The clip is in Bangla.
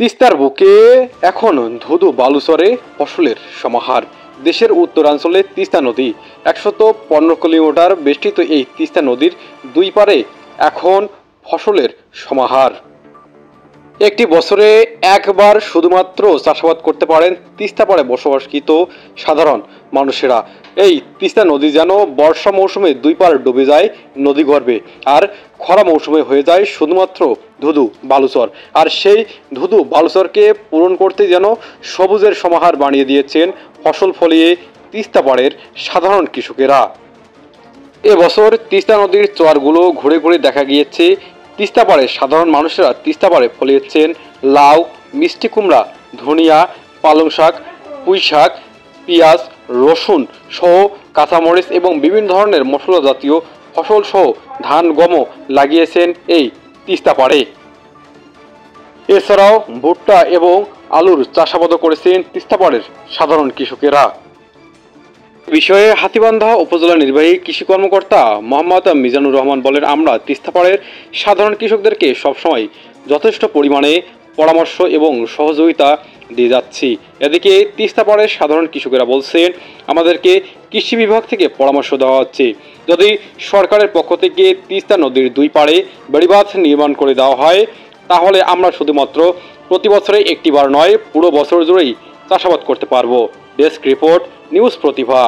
তিস্তার বুকে এখন ধুধু বালুচরে ফসলের সমাহার। দেশের উত্তরাঞ্চলে তিস্তা নদী 115 কিলোমিটার বেষ্টিত। এই তিস্তা নদীর দুই পারে এখন ফসলের সমাহার। একটি বছরে একবার শুধুমাত্র চাষাবাদ করতে পারেন তিস্তা পাড়ে বসবাসকৃত সাধারণ মানুষেরা। এই তিস্তা নদী যেন বর্ষা মৌসুমে দুই পার ডুবে যায় নদী গর্ভে, আর খরা মৌসুমে হয়ে যায় শুধুমাত্র ধুধু বালুচর। আর সেই ধুধু বালুচরকে পূরণ করতে যেন সবুজের সমাহার বানিয়ে দিয়েছেন ফসল ফলিয়ে তিস্তা পাড়ের সাধারণ কৃষকেরা। এবছর তিস্তা নদীর চরগুলো ঘুরে ঘুরে দেখা গিয়েছে তিস্তা পাড়ে সাধারণ মানুষেরা তিস্তা পাড়ে ফলিয়েছেন লাউ, মিষ্টি কুমড়া, ধনিয়া, পালং শাক, পুঁই শাক, পেঁয়াজ, রসুন সহ কাঁচামরিচ এবং বিভিন্ন ধরনের মশলা জাতীয় ফসল সহ ধান গমও লাগিয়েছেন এই তিস্তা পাড়ে। এছাড়াও ভুট্টা এবং আলুর চাষাবাদও করেছেন তিস্তা পাড়ের সাধারণ কৃষকেরা। বিষয়ে হাতীবান্ধা উপজেলা নির্বাহী কৃষি কর্মকর্তা মোহাম্মদ মিজানুর রহমান বলেন, আমরা তিস্তাপাড়ের সাধারণ কৃষকদেরকে সবসময় যথেষ্ট পরিমাণে পরামর্শ এবং সহযোগিতা দিয়ে যাচ্ছি। এদিকে তিস্তাপাড়ের সাধারণ কৃষকেরা বলছেন, আমাদেরকে কৃষি বিভাগ থেকে পরামর্শ দেওয়া হচ্ছে, যদি সরকারের পক্ষ থেকে তিস্তা নদীর দুই পাড়ে বেড়িবাঁধ নির্মাণ করে দেওয়া হয় তাহলে আমরা শুধুমাত্র প্রতি বছরে একটিবার নয় পুরো বছর জুড়েই চাষাবাদ করতে পারবো। ডেস্ক রিপোর্ট, নিউজ প্রতিভা।